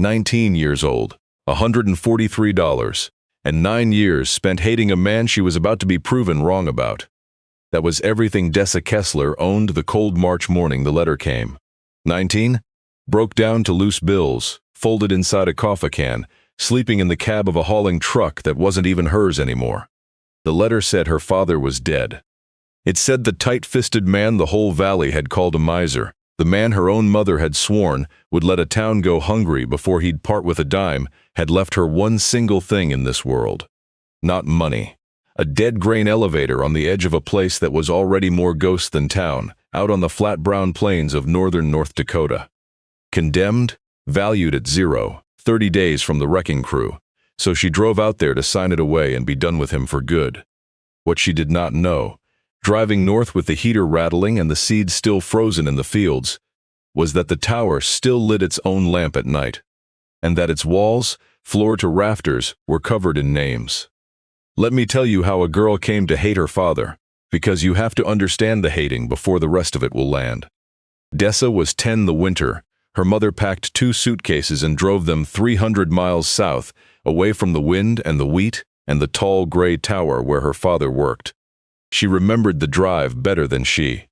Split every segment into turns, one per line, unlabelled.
19 years old, $143, and 9 years spent hating a man she was about to be proven wrong about. That was everything Dessa Kessler owned the cold March morning the letter came. 19? Broke down to loose bills, folded inside a coffee can, sleeping in the cab of a hauling truck that wasn't even hers anymore. The letter said her father was dead. It said the tight-fisted man the whole valley had called a miser, the man her own mother had sworn would let a town go hungry before he'd part with a dime, had left her one single thing in this world. Not money. A dead grain elevator on the edge of a place that was already more ghost than town, out on the flat brown plains of northern North Dakota. Condemned, valued at 0, 30 days from the wrecking crew, so she drove out there to sign it away and be done with him for good. What she did not know, driving north with the heater rattling and the seeds still frozen in the fields, was that the tower still lit its own lamp at night, and that its walls, floor to rafters, were covered in names. Let me tell you how a girl came to hate her father, because you have to understand the hating before the rest of it will land. Dessa was 10 the winter. Her mother packed 2 suitcases and drove them 300 miles south, away from the wind and the wheat and the tall gray tower where her father worked. She remembered the drive better than she.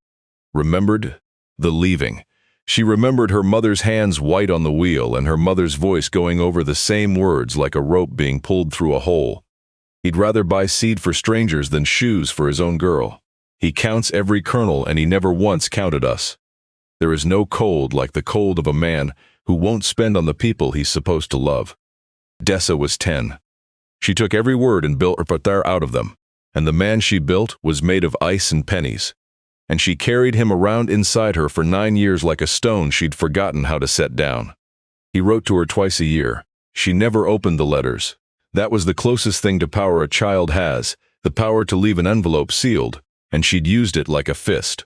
Remembered the leaving. She remembered her mother's hands white on the wheel and her mother's voice going over the same words like a rope being pulled through a hole. He'd rather buy seed for strangers than shoes for his own girl. He counts every kernel and he never once counted us. There is no cold like the cold of a man who won't spend on the people he's supposed to love. Dessa was 10. She took every word and built her out of them, and the man she built was made of ice and pennies. And she carried him around inside her for 9 years like a stone she'd forgotten how to set down. He wrote to her twice a year. She never opened the letters. That was the closest thing to power a child has, the power to leave an envelope sealed, and she'd used it like a fist.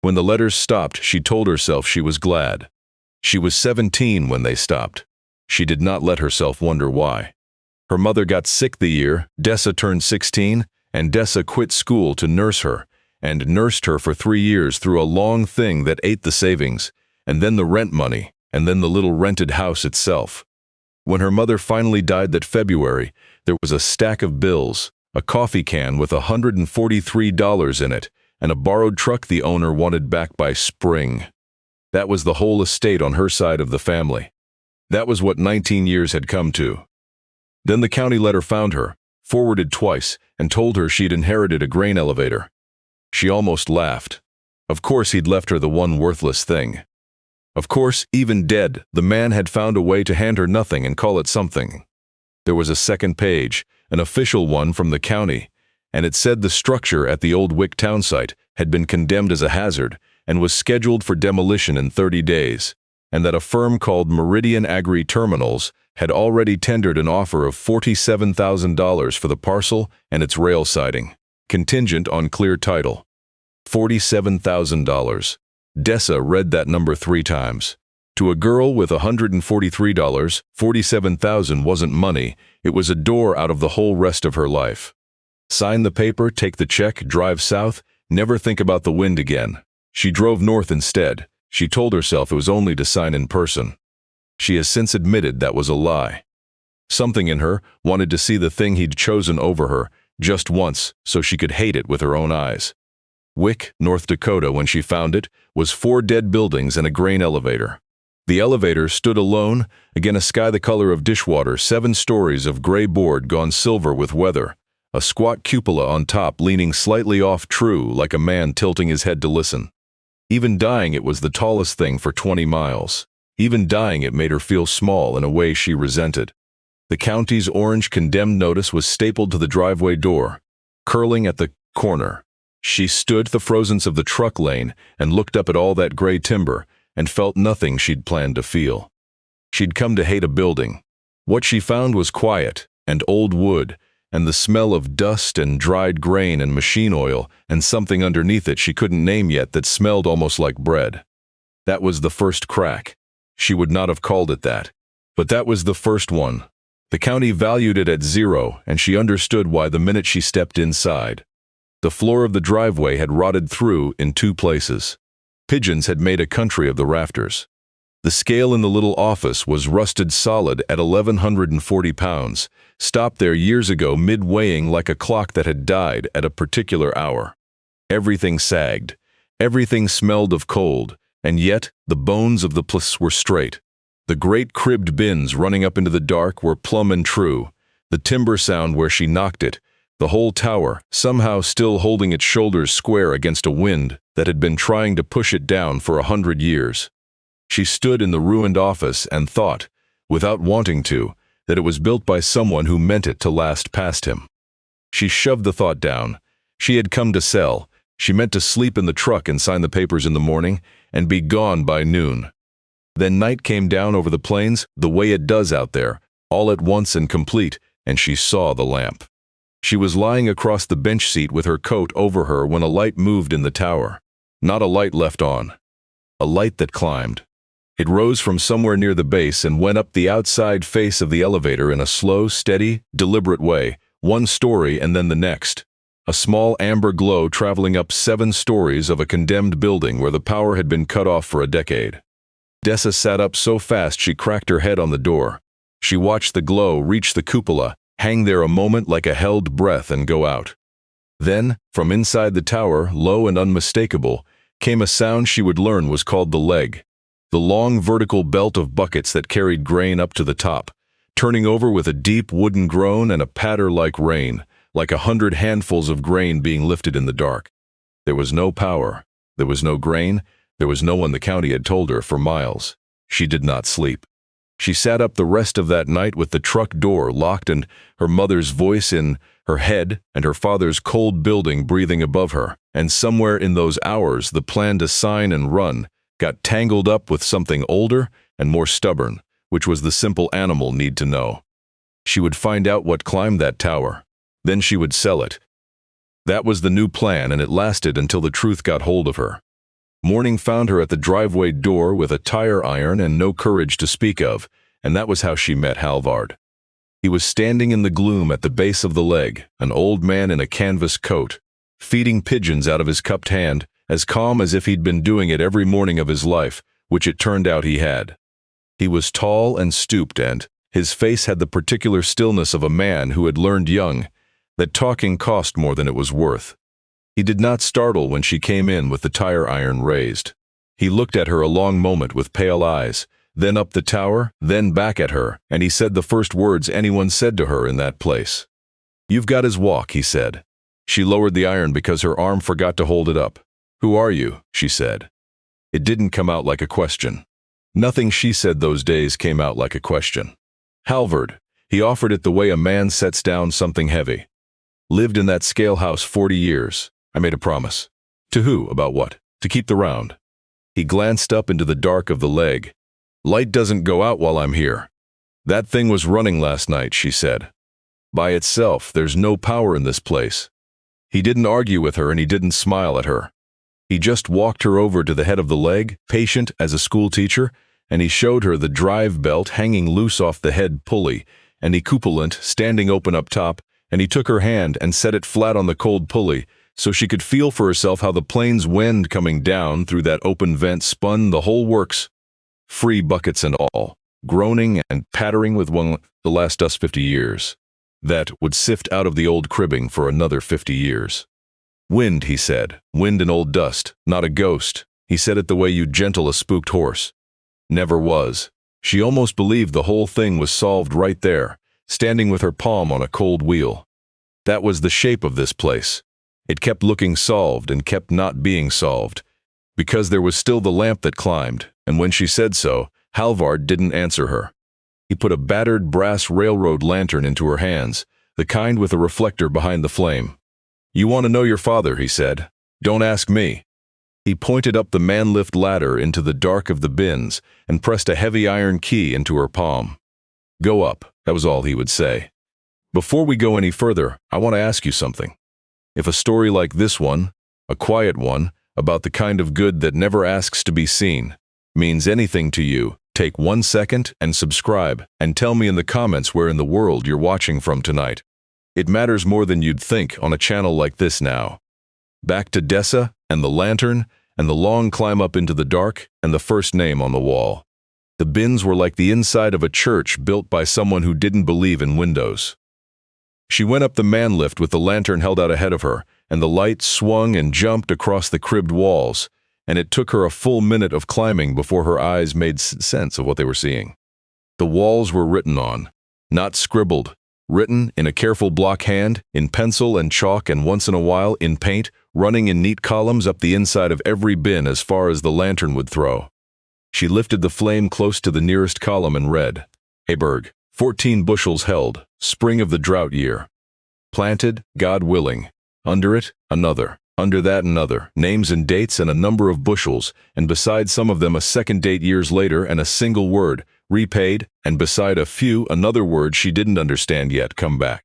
When the letters stopped, she told herself she was glad. She was 17 when they stopped. She did not let herself wonder why. Her mother got sick the year Dessa turned 16, and Dessa quit school to nurse her, and nursed her for 3 years through a long thing that ate the savings, and then the rent money, and then the little rented house itself. When her mother finally died that February, there was a stack of bills, a coffee can with $143 in it, and a borrowed truck the owner wanted back by spring. That was the whole estate on her side of the family. That was what 19 years had come to. Then the county letter found her, forwarded twice, and told her she'd inherited a grain elevator. She almost laughed. Of course he'd left her the one worthless thing. Of course, even dead, the man had found a way to hand her nothing and call it something. There was a second page, an official one from the county, and it said the structure at the old Wick town site had been condemned as a hazard and was scheduled for demolition in 30 days, and that a firm called Meridian Agri Terminals had already tendered an offer of $47,000 for the parcel and its rail siding, contingent on clear title. $47,000. Dessa read that number 3 times. To a girl with $143, $47,000 wasn't money, it was a door out of the whole rest of her life. Sign the paper, take the check, drive south, never think about the wind again. She drove north instead. She told herself it was only to sign in person. She has since admitted that was a lie. Something in her wanted to see the thing he'd chosen over her, just once, so she could hate it with her own eyes. Wick, North Dakota, when she found it, was 4 dead buildings and a grain elevator. The elevator stood alone, again a sky the color of dishwater, 7 stories of gray board gone silver with weather, a squat cupola on top leaning slightly off true like a man tilting his head to listen. Even dying it was the tallest thing for 20 miles. Even dying it made her feel small in a way she resented. The county's orange condemned notice was stapled to the driveway door, curling at the corner. She stood the frozenness of the truck lane and looked up at all that gray timber and felt nothing she'd planned to feel. She'd come to hate a building. What she found was quiet and old wood and the smell of dust and dried grain and machine oil and something underneath it she couldn't name yet that smelled almost like bread. That was the first crack. She would not have called it that. But that was the first one. The county valued it at 0, and she understood why the minute she stepped inside. The floor of the driveway had rotted through in 2 places. Pigeons had made a country of the rafters. The scale in the little office was rusted solid at 1,140 pounds, stopped there years ago mid-weighing like a clock that had died at a particular hour. Everything sagged. Everything smelled of cold, and yet the bones of the place were straight. The great cribbed bins running up into the dark were plumb and true, the timber sound where she knocked it, the whole tower somehow still holding its shoulders square against a wind that had been trying to push it down for 100 years. She stood in the ruined office and thought, without wanting to, that it was built by someone who meant it to last past him. She shoved the thought down. She had come to sell. She meant to sleep in the truck and sign the papers in the morning and be gone by noon. Then night came down over the plains the way it does out there, all at once and complete, and she saw the lamp. She was lying across the bench seat with her coat over her when a light moved in the tower. Not a light left on. A light that climbed. It rose from somewhere near the base and went up the outside face of the elevator in a slow, steady, deliberate way, one story and then the next. A small amber glow traveling up 7 stories of a condemned building where the power had been cut off for a decade. Dessa sat up so fast she cracked her head on the door. She watched the glow reach the cupola, hang there a moment like a held breath and go out. Then, from inside the tower, low and unmistakable, came a sound she would learn was called the leg. The long vertical belt of buckets that carried grain up to the top, turning over with a deep wooden groan and a patter like rain, like 100 handfuls of grain being lifted in the dark. There was no power. There was no grain. There was no one, the county had told her, for miles. She did not sleep. She sat up the rest of that night with the truck door locked and her mother's voice in her head and her father's cold building breathing above her, and somewhere in those hours the plan to sign and run got tangled up with something older and more stubborn, which was the simple animal need to know. She would find out what climbed that tower. Then she would sell it. That was the new plan, and it lasted until the truth got hold of her. Morning found her at the driveway door with a tire iron and no courage to speak of, and that was how she met Halvard. He was standing in the gloom at the base of the leg, an old man in a canvas coat, feeding pigeons out of his cupped hand, as calm as if he'd been doing it every morning of his life, which it turned out he had. He was tall and stooped, and his face had the particular stillness of a man who had learned young that talking cost more than it was worth. He did not startle when she came in with the tire iron raised. He looked at her a long moment with pale eyes, then up the tower, then back at her, and he said the first words anyone said to her in that place. "You've got his walk," he said. She lowered the iron because her arm forgot to hold it up. "Who are you?" she said. It didn't come out like a question. Nothing she said those days came out like a question. Halvard, he offered it the way a man sets down something heavy. Lived in that scale house 40 years. I made a promise. To who? About what? To keep the round. He glanced up into the dark of the leg. "Light doesn't go out while I'm here." "That thing was running last night," she said. "By itself, there's no power in this place." He didn't argue with her and he didn't smile at her. He just walked her over to the head of the leg, patient as a school teacher, and he showed her the drive belt hanging loose off the head pulley, and the cupolant standing open up top, and he took her hand and set it flat on the cold pulley, so she could feel for herself how the plane's wind coming down through that open vent spun the whole works, free buckets and all, groaning and pattering with one to last us 50 years. That would sift out of the old cribbing for another 50 years. "Wind," he said, "wind and old dust, not a ghost." He said it the way you'd gentle a spooked horse. Never was. She almost believed the whole thing was solved right there, standing with her palm on a cold wheel. That was the shape of this place. It kept looking solved and kept not being solved, because there was still the lamp that climbed, and when she said so, Halvard didn't answer her. He put a battered brass railroad lantern into her hands, the kind with a reflector behind the flame. "You want to know your father," he said. "Don't ask me." He pointed up the man-lift ladder into the dark of the bins and pressed a heavy iron key into her palm. "Go up," that was all he would say. "Before we go any further, I want to ask you something. If a story like this one, a quiet one, about the kind of good that never asks to be seen, means anything to you, take 1 second and subscribe and tell me in the comments where in the world you're watching from tonight. It matters more than you'd think on a channel like this now. Back to Dessa and the lantern and the long climb up into the dark and the first name on the wall. The bins were like the inside of a church built by someone who didn't believe in windows. She went up the man lift with the lantern held out ahead of her, and the light swung and jumped across the cribbed walls, and it took her a full minute of climbing before her eyes made sense of what they were seeing. The walls were written on, not scribbled, written in a careful block hand, in pencil and chalk, and once in a while in paint, running in neat columns up the inside of every bin as far as the lantern would throw. She lifted the flame close to the nearest column and read, Heiberg, 14 bushels held, spring of the drought year. Planted, God willing. Under it, another. Under that, another. Names and dates and a number of bushels, and beside some of them a second date years later and a single word, repaid, and beside a few another word she didn't understand yet, come back.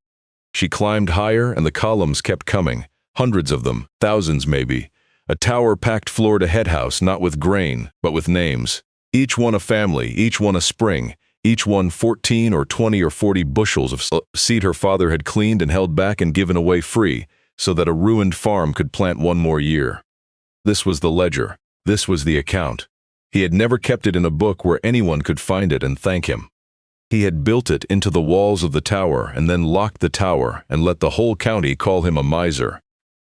She climbed higher and the columns kept coming, hundreds of them, thousands maybe. A tower-packed floor to head house, not with grain, but with names. Each one a family, each one a spring, each one 14 or 20 or 40 bushels of seed her father had cleaned and held back and given away free, so that a ruined farm could plant one more year. This was the ledger. This was the account. He had never kept it in a book where anyone could find it and thank him. He had built it into the walls of the tower and then locked the tower and let the whole county call him a miser.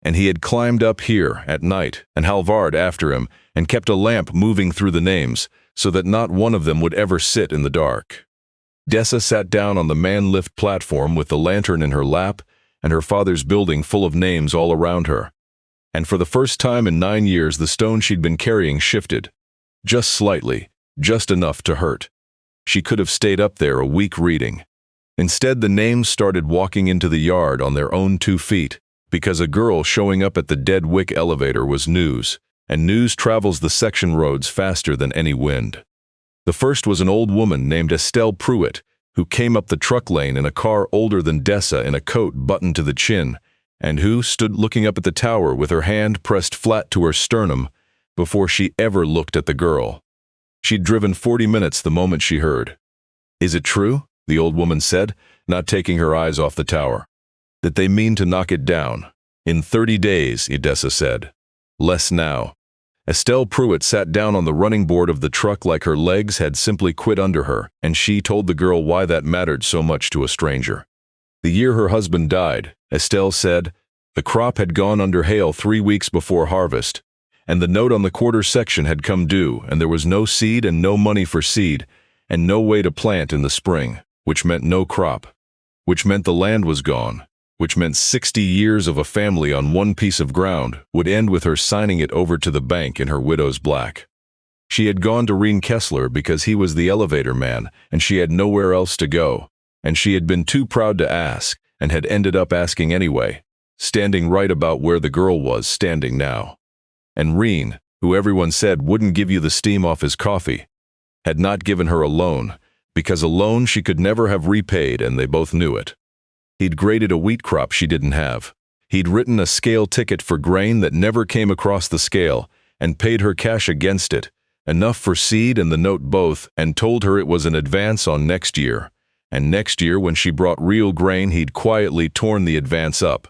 And he had climbed up here at night and Halvard after him and kept a lamp moving through the names so that not one of them would ever sit in the dark. Dessa sat down on the man-lift platform with the lantern in her lap and her father's building full of names all around her. And for the first time in 9 years the stone she'd been carrying shifted. Just slightly, just enough to hurt. She could have stayed up there a week reading. Instead, the names started walking into the yard on their own 2 feet, because a girl showing up at the Dead Wick elevator was news, and news travels the section roads faster than any wind. The first was an old woman named Estelle Pruitt, who came up the truck lane in a car older than Dessa in a coat buttoned to the chin, and who stood looking up at the tower with her hand pressed flat to her sternum before she ever looked at the girl. She'd driven 40 minutes the moment she heard. "Is it true?" the old woman said, not taking her eyes off the tower. "That they mean to knock it down. In 30 days, Dessa said. Less now." Estelle Pruitt sat down on the running board of the truck like her legs had simply quit under her, and she told the girl why that mattered so much to a stranger. The year her husband died, Estelle said, the crop had gone under hail 3 weeks before harvest, and the note on the quarter section had come due, and there was no seed and no money for seed, and no way to plant in the spring, which meant no crop, which meant the land was gone, which meant 60 years of a family on one piece of ground would end with her signing it over to the bank in her widow's black. She had gone to Dessa Kessler because he was the elevator man, and she had nowhere else to go, and she had been too proud to ask, and had ended up asking anyway, standing right about where the girl was standing now. And Reen, who everyone said wouldn't give you the steam off his coffee, had not given her a loan, because a loan she could never have repaid, and they both knew it. He'd graded a wheat crop she didn't have. He'd written a scale ticket for grain that never came across the scale, and paid her cash against it, enough for seed and the note both, and told her it was an advance on next year. And next year, when she brought real grain, he'd quietly torn the advance up.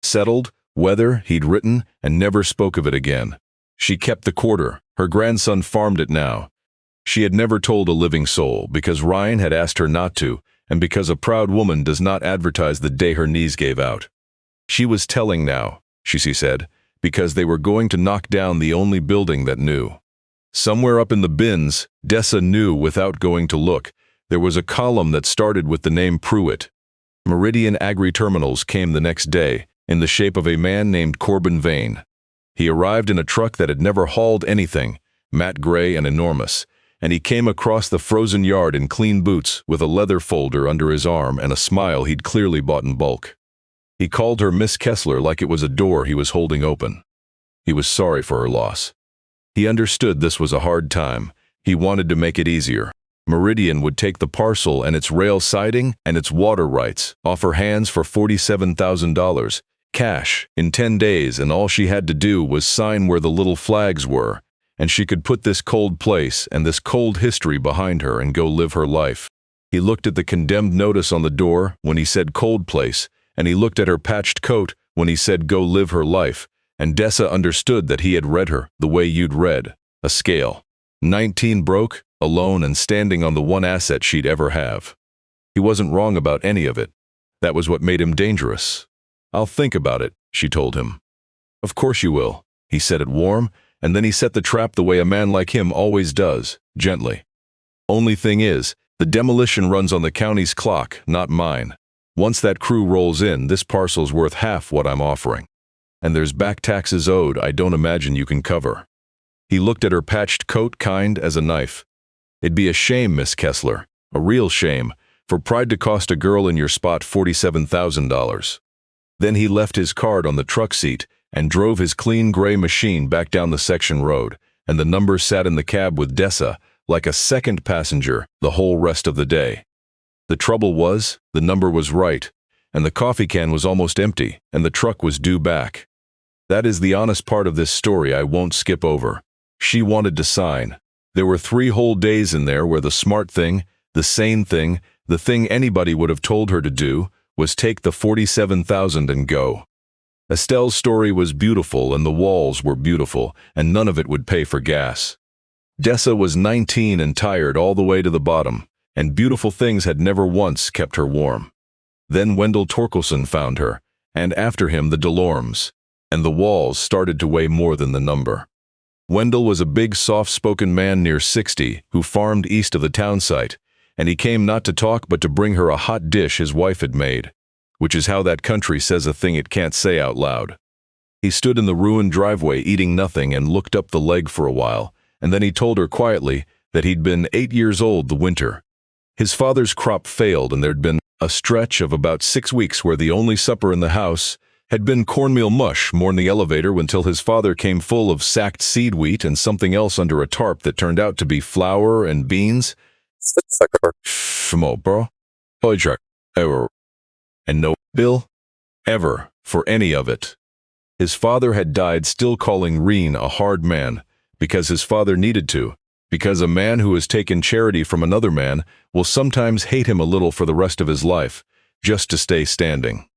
Settled, weather, he'd written, and never spoke of it again. She kept the quarter. Her grandson farmed it now. She had never told a living soul, because Ryan had asked her not to, and because a proud woman does not advertise the day her knees gave out. She was telling now, she said, because they were going to knock down the only building that knew. Somewhere up in the bins, Dessa knew without going to look, there was a column that started with the name Pruitt. Meridian Agri-Terminals came the next day, in the shape of a man named Corbin Vane. He arrived in a truck that had never hauled anything, matte gray and enormous, and he came across the frozen yard in clean boots with a leather folder under his arm and a smile he'd clearly bought in bulk. He called her Miss Kessler like it was a door he was holding open. He was sorry for her loss. He understood this was a hard time. He wanted to make it easier. Meridian would take the parcel and its rail siding and its water rights off her hands for $47,000, cash, in 10 days, and all she had to do was sign where the little flags were, and she could put this cold place and this cold history behind her and go live her life. He looked at the condemned notice on the door when he said cold place, and he looked at her patched coat when he said go live her life, and Dessa understood that he had read her the way you'd read, a scale. 19 broke, alone and standing on the one asset she'd ever have. He wasn't wrong about any of it. That was what made him dangerous. "I'll think about it," she told him. "Of course you will," he said it warm, and then he set the trap the way a man like him always does, gently. "Only thing is, the demolition runs on the county's clock, not mine. Once that crew rolls in, this parcel's worth half what I'm offering. And there's back taxes owed I don't imagine you can cover." He looked at her patched coat, kind as a knife. "It'd be a shame, Miss Kessler, a real shame, for pride to cost a girl in your spot $47,000. Then he left his card on the truck seat and drove his clean gray machine back down the section road, and the number sat in the cab with Dessa, like a second passenger, the whole rest of the day. The trouble was, the number was right, and the coffee can was almost empty, and the truck was due back. That is the honest part of this story I won't skip over. She wanted to sign. There were 3 whole days in there where the smart thing, the sane thing, the thing anybody would have told her to do, was take the $47,000 and go. Estelle's story was beautiful and the walls were beautiful, and none of it would pay for gas. Dessa was 19 and tired all the way to the bottom, and beautiful things had never once kept her warm. Then Wendell Torkelson found her, and after him the Delormes, and the walls started to weigh more than the number. Wendell was a big, soft-spoken man near 60 who farmed east of the town site, and he came not to talk but to bring her a hot dish his wife had made, which is how that country says a thing it can't say out loud. He stood in the ruined driveway eating nothing and looked up the leg for a while, and then he told her quietly that he'd been 8 years old the winter. His father's crop failed, and there'd been a stretch of about 6 weeks where the only supper in the house had been cornmeal mush moored in the elevator until his father came full of sacked seed wheat and something else under a tarp that turned out to be flour and beans. And no bill, ever, for any of it. His father had died still calling Reen a hard man, because his father needed to, because a man who has taken charity from another man will sometimes hate him a little for the rest of his life, just to stay standing.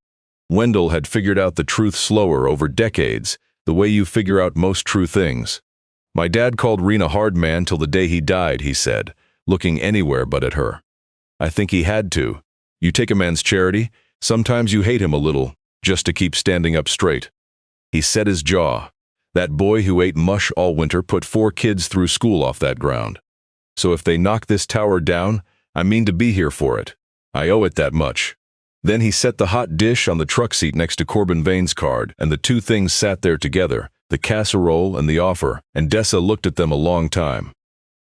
Wendell had figured out the truth slower over decades, the way you figure out most true things. "My dad called Reen a hard man till the day he died," he said, looking anywhere but at her. "I think he had to. You take a man's charity, sometimes you hate him a little, just to keep standing up straight." He set his jaw. That boy who ate mush all winter put 4 kids through school off that ground. "So if they knock this tower down, I mean to be here for it. I owe it that much." Then he set the hot dish on the truck seat next to Corbin Vane's card, and the 2 things sat there together, the casserole and the offer, and Dessa looked at them a long time.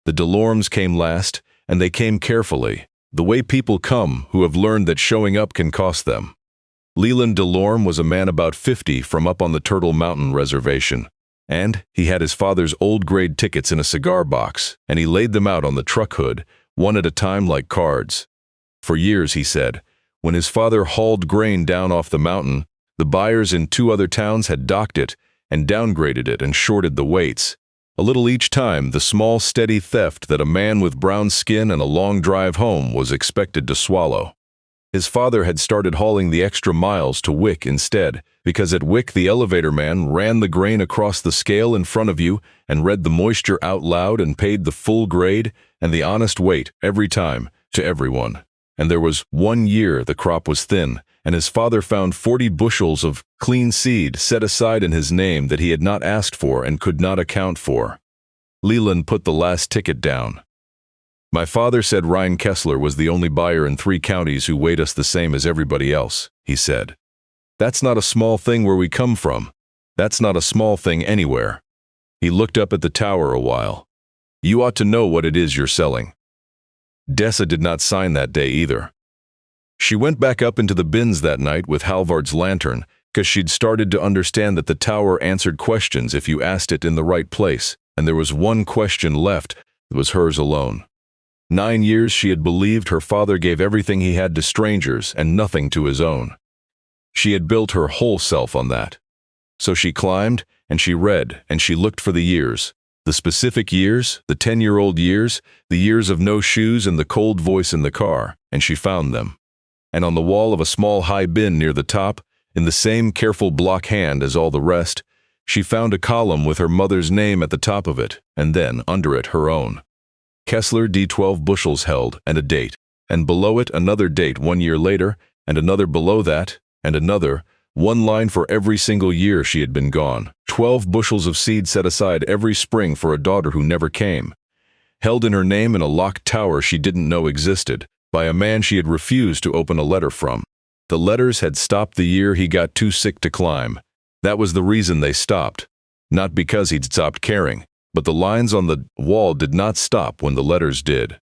The Delormes came last, and they came carefully, the way people come who have learned that showing up can cost them. Leland Delorme was a man about 50 from up on the Turtle Mountain reservation, and he had his father's old grade tickets in a cigar box, and he laid them out on the truck hood, one at a time like cards. For years, he said, when his father hauled grain down off the mountain, the buyers in 2 other towns had docked it and downgraded it and shorted the weights. A little each time, the small, steady theft that a man with brown skin and a long drive home was expected to swallow. His father had started hauling the extra miles to Wick instead, because at Wick the elevator man ran the grain across the scale in front of you and read the moisture out loud and paid the full grade and the honest weight every time to everyone. And there was 1 year the crop was thin, and his father found 40 bushels of clean seed set aside in his name that he had not asked for and could not account for. Leland put the last ticket down. "My father said Ryan Kessler was the only buyer in 3 counties who weighed us the same as everybody else," he said. "That's not a small thing where we come from. That's not a small thing anywhere." He looked up at the tower a while. "You ought to know what it is you're selling." Dessa did not sign that day either. She went back up into the bins that night with Halvard's lantern, because she'd started to understand that the tower answered questions if you asked it in the right place, and there was one question left that was hers alone. 9 years she had believed her father gave everything he had to strangers and nothing to his own. She had built her whole self on that. So she climbed, and she read, and she looked for the years. The specific years, the 10-year-old years, the years of no shoes and the cold voice in the car, and she found them. And on the wall of a small high bin near the top, in the same careful block hand as all the rest, she found a column with her mother's name at the top of it, and then, under it, her own. Kessler D 12 bushels held, and a date, and below it another date 1 year later, and another below that, and another, one line for every single year she had been gone. 12 bushels of seed set aside every spring for a daughter who never came, held in her name in a locked tower she didn't know existed, by a man she had refused to open a letter from. The letters had stopped the year he got too sick to climb. That was the reason they stopped. Not because he'd stopped caring, but the lines on the wall did not stop when the letters did.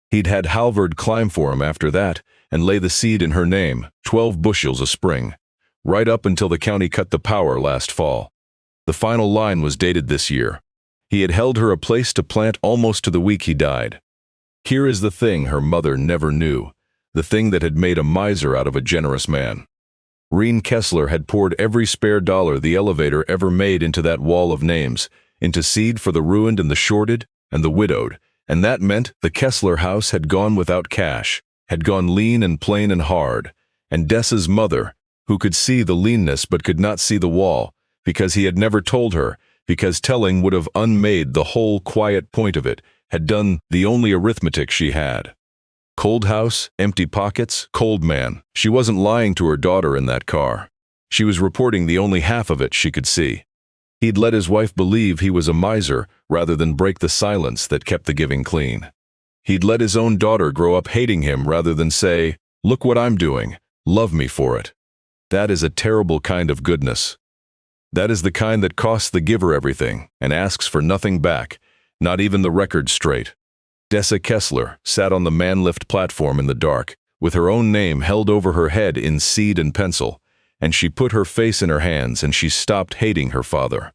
He'd had Halvard climb for him after that and lay the seed in her name, 12 bushels a spring, right up until the county cut the power last fall. The final line was dated this year. He had held her a place to plant almost to the week he died. Here is the thing her mother never knew, the thing that had made a miser out of a generous man. Reen Kessler had poured every spare dollar the elevator ever made into that wall of names, into seed for the ruined and the shorted and the widowed, and that meant the Kessler house had gone without cash, had gone lean and plain and hard, and Dessa's mother, who could see the leanness but could not see the wall, because he had never told her, because telling would have unmade the whole quiet point of it, had done the only arithmetic she had. Cold house, empty pockets, cold man. She wasn't lying to her daughter in that car. She was reporting the only half of it she could see. He'd let his wife believe he was a miser rather than break the silence that kept the giving clean. He'd let his own daughter grow up hating him rather than say, "Look what I'm doing, love me for it." That is a terrible kind of goodness. That is the kind that costs the giver everything and asks for nothing back, not even the record straight. Dessa Kessler sat on the man-lift platform in the dark, with her own name held over her head in seed and pencil, and she put her face in her hands and she stopped hating her father.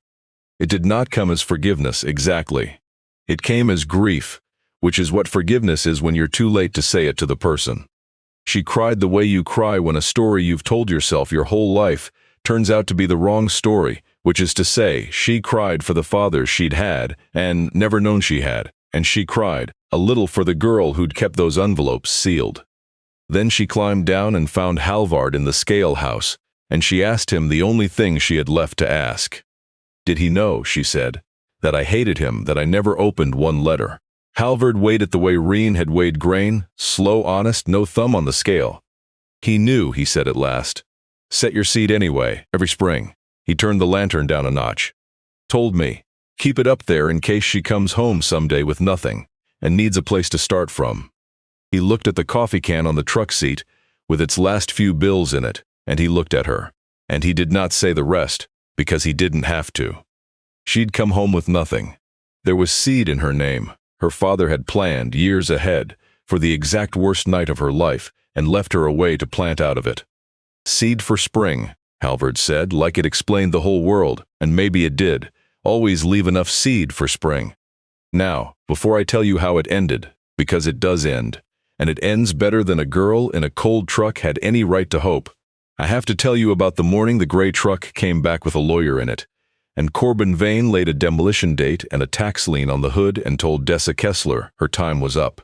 It did not come as forgiveness exactly. It came as grief, which is what forgiveness is when you're too late to say it to the person. She cried the way you cry when a story you've told yourself your whole life turns out to be the wrong story, which is to say, she cried for the father she'd had and never known she had, and she cried a little for the girl who'd kept those envelopes sealed. Then she climbed down and found Halvard in the scale house, and she asked him the only thing she had left to ask. Did he know, she said, that I hated him, that I never opened one letter? Halvard weighed it the way Reen had weighed grain, slow, honest, no thumb on the scale. He knew, he said at last. Set your seed anyway, every spring. He turned the lantern down a notch. Told me, keep it up there in case she comes home someday with nothing, and needs a place to start from. He looked at the coffee can on the truck seat, with its last few bills in it, and he looked at her. And he did not say the rest, because he didn't have to. She'd come home with nothing. There was seed in her name. Her father had planned, years ahead, for the exact worst night of her life, and left her away to plant out of it. Seed for spring, Halvard said, like it explained the whole world, and maybe it did. Always leave enough seed for spring. Now, before I tell you how it ended, because it does end, and it ends better than a girl in a cold truck had any right to hope, I have to tell you about the morning the gray truck came back with a lawyer in it, and Corbin Vane laid a demolition date and a tax lien on the hood and told Dessa Kessler her time was up.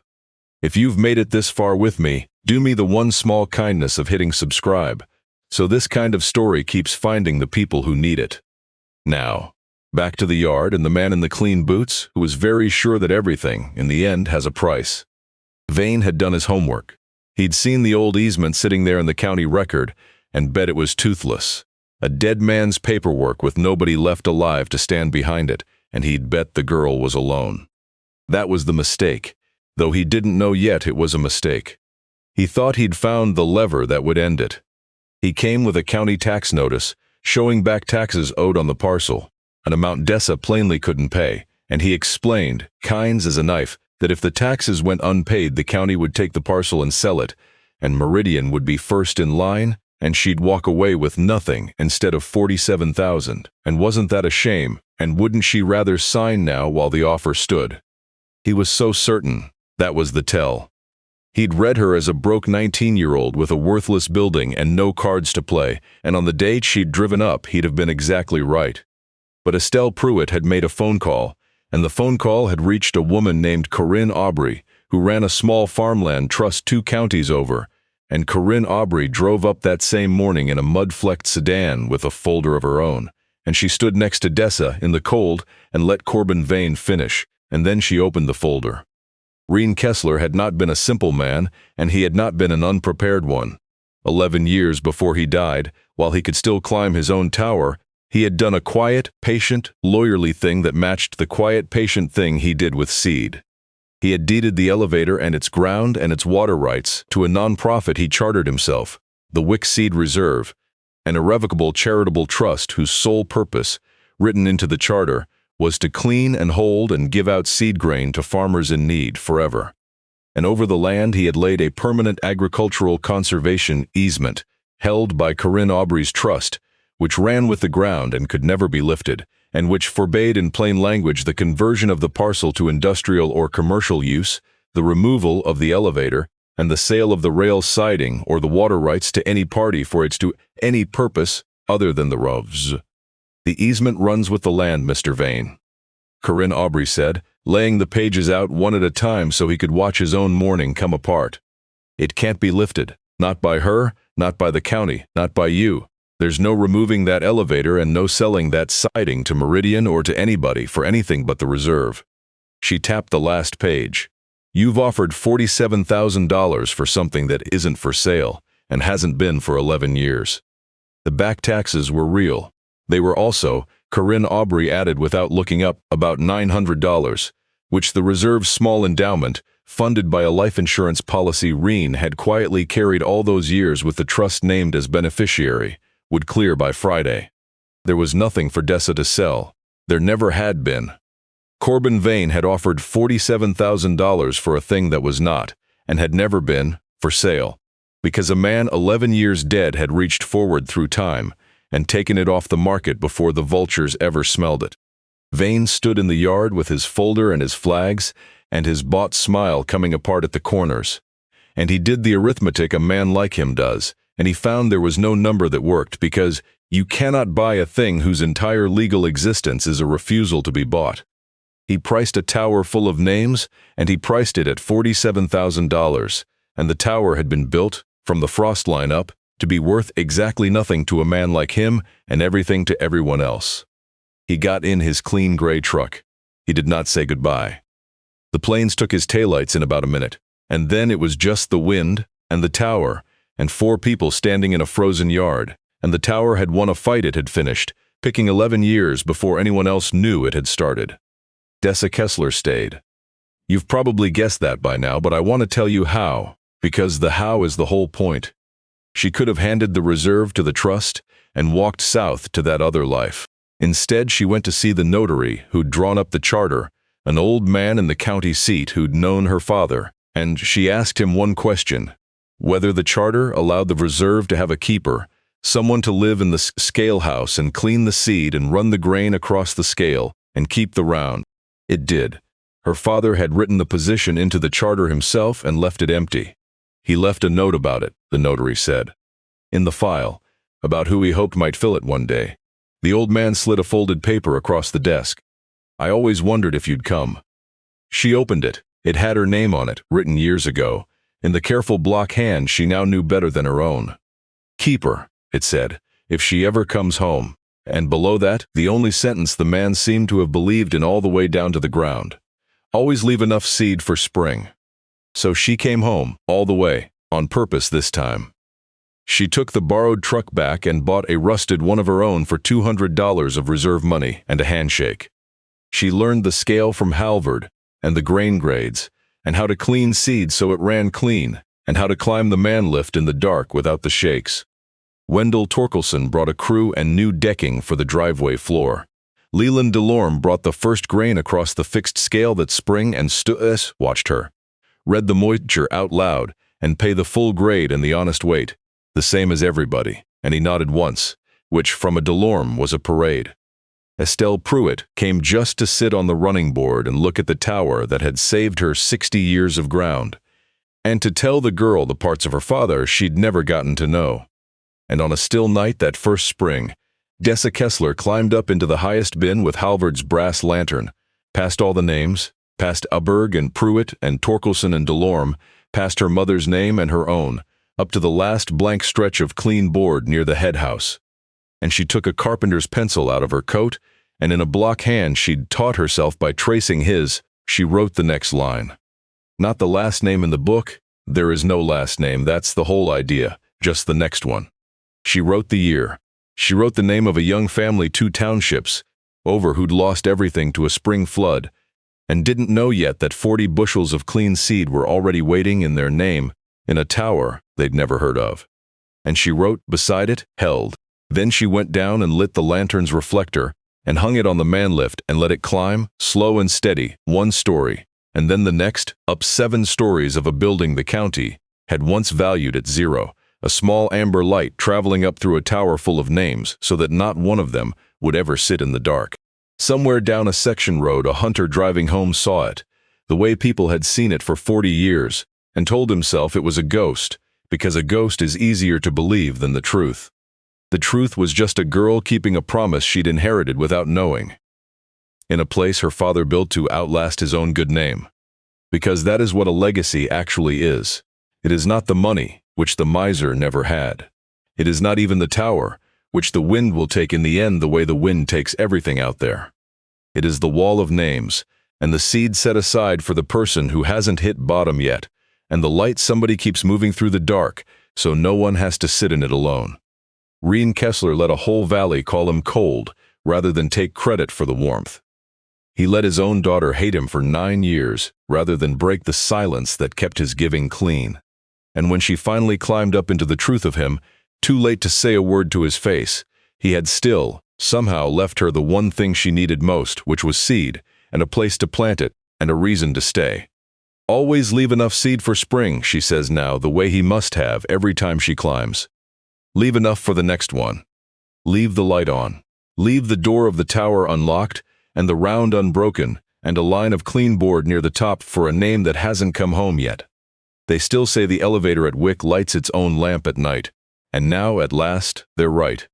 If you've made it this far with me, do me the one small kindness of hitting subscribe, so this kind of story keeps finding the people who need it. Now, back to the yard and the man in the clean boots, who was very sure that everything, in the end, has a price. Vane had done his homework. He'd seen the old easement sitting there in the county record, and bet it was toothless. A dead man's paperwork with nobody left alive to stand behind it, and he'd bet the girl was alone. That was the mistake, though he didn't know yet it was a mistake. He thought he'd found the lever that would end it. He came with a county tax notice, showing back taxes owed on the parcel, an amount Dessa plainly couldn't pay, and he explained, kinds as a knife, that if the taxes went unpaid the county would take the parcel and sell it, and Meridian would be first in line, and she'd walk away with nothing instead of $47,000. And wasn't that a shame, and wouldn't she rather sign now while the offer stood? He was so certain that was the tell. He'd read her as a broke 19-year-old with a worthless building and no cards to play, and on the date she'd driven up he'd have been exactly right. But Estelle Pruitt had made a phone call, and the phone call had reached a woman named Corinne Aubry, who ran a small farmland trust 2 counties over, and Corinne Aubry drove up that same morning in a mud-flecked sedan with a folder of her own, and she stood next to Dessa in the cold and let Corbin Vane finish, and then she opened the folder. Kessler had not been a simple man, and he had not been an unprepared one. 11 years before he died, while he could still climb his own tower, he had done a quiet, patient, lawyerly thing that matched the quiet, patient thing he did with seed. He had deeded the elevator and its ground and its water rights to a nonprofit he chartered himself, the Wick Seed Reserve, an irrevocable charitable trust whose sole purpose, written into the charter, was to clean and hold and give out seed grain to farmers in need forever. And over the land he had laid a permanent agricultural conservation easement, held by Corinne Aubrey's trust, which ran with the ground and could never be lifted, and which forbade in plain language the conversion of the parcel to industrial or commercial use, the removal of the elevator, and the sale of the rail siding or the water rights to any party for its to any purpose other than the roads. The easement runs with the land, Mr. Vane, Corinne Aubrey said, laying the pages out one at a time so he could watch his own mourning come apart. It can't be lifted, not by her, not by the county, not by you. There's no removing that elevator and no selling that siding to Meridian or to anybody for anything but the reserve. She tapped the last page. You've offered $47,000 for something that isn't for sale and hasn't been for 11 years. The back taxes were real. They were also, Corinne Aubrey added without looking up, about $900, which the reserve's small endowment, funded by a life insurance policy Reen had quietly carried all those years with the trust named as beneficiary, would clear by Friday. There was nothing for Dessa to sell. There never had been. Corbin Vane had offered $47,000 for a thing that was not, and had never been, for sale, because a man 11 years dead had reached forward through time and taken it off the market before the vultures ever smelled it. Vane stood in the yard with his folder and his flags, and his bought smile coming apart at the corners. And he did the arithmetic a man like him does, and he found there was no number that worked, because you cannot buy a thing whose entire legal existence is a refusal to be bought. He priced a tower full of names, and he priced it at $47,000, and the tower had been built, from the frost line up, to be worth exactly nothing to a man like him and everything to everyone else. He got in his clean gray truck. He did not say goodbye. The planes took his taillights in about a minute, and then it was just the wind, and the tower, and 4 people standing in a frozen yard, and the tower had won a fight it had finished, picking 11 years before anyone else knew it had started. Dessa Kessler stayed. You've probably guessed that by now, but I want to tell you how, because the how is the whole point. She could have handed the reserve to the trust and walked south to that other life. Instead, she went to see the notary who'd drawn up the charter, an old man in the county seat who'd known her father, and she asked him one question: whether the charter allowed the reserve to have a keeper, someone to live in the scale house and clean the seed and run the grain across the scale and keep the round. It did. Her father had written the position into the charter himself and left it empty. He left a note about it, the notary said, in the file, about who he hoped might fill it one day. The old man slid a folded paper across the desk. I always wondered if you'd come. She opened it. It had her name on it, written years ago. In the careful block hand she now knew better than her own. Keep her, it said, if she ever comes home. And below that, the only sentence the man seemed to have believed in all the way down to the ground. Always leave enough seed for spring. So she came home, all the way, on purpose this time. She took the borrowed truck back and bought a rusted one of her own for $200 of reserve money and a handshake. She learned the scale from Halvard, and the grain grades, and how to clean seed so it ran clean, and how to climb the man lift in the dark without the shakes. Wendell Torkelson brought a crew and new decking for the driveway floor. Leland Delorme brought the first grain across the fixed scale that Spring and Stuess watched her. Read the moisture out loud and pay the full grade and the honest weight, the same as everybody, and he nodded once, which from a Delorme was a parade. Estelle Pruitt came just to sit on the running board and look at the tower that had saved her 60 years of ground, and to tell the girl the parts of her father she'd never gotten to know. And on a still night that first spring, Dessa Kessler climbed up into the highest bin with Halvard's brass lantern, past all the names, past Aberg and Pruitt and Torkelson and Delorme, past her mother's name and her own, up to the last blank stretch of clean board near the head house. And she took a carpenter's pencil out of her coat, and in a block hand she'd taught herself by tracing his, she wrote the next line. Not the last name in the book. There is no last name, that's the whole idea, just the next one. She wrote the year. She wrote the name of a young family 2 townships over who'd lost everything to a spring flood and didn't know yet that 40 bushels of clean seed were already waiting in their name in a tower they'd never heard of. And she wrote beside it, held. Then she went down and lit the lantern's reflector and hung it on the manlift and let it climb, slow and steady, 1 story, and then the next, up 7 stories of a building the county had once valued at 0, a small amber light traveling up through a tower full of names so that not one of them would ever sit in the dark. Somewhere down a section road, a hunter driving home saw it, the way people had seen it for 40 years, and told himself it was a ghost, because a ghost is easier to believe than the truth. The truth was just a girl keeping a promise she'd inherited without knowing, in a place her father built to outlast his own good name. Because that is what a legacy actually is. It is not the money, which the miser never had. It is not even the tower, which the wind will take in the end the way the wind takes everything out there. It is the wall of names, and the seed set aside for the person who hasn't hit bottom yet, and the light somebody keeps moving through the dark, so no one has to sit in it alone. Kessler let a whole valley call him cold, rather than take credit for the warmth. He let his own daughter hate him for 9 years, rather than break the silence that kept his giving clean. And when she finally climbed up into the truth of him, too late to say a word to his face, he had still, somehow left her the one thing she needed most, which was seed, and a place to plant it, and a reason to stay. Always leave enough seed for spring, she says now, the way he must have every time she climbs. Leave enough for the next one. Leave the light on. Leave the door of the tower unlocked, and the round unbroken, and a line of clean board near the top for a name that hasn't come home yet. They still say the elevator at Wick lights its own lamp at night, and now, at last, they're right.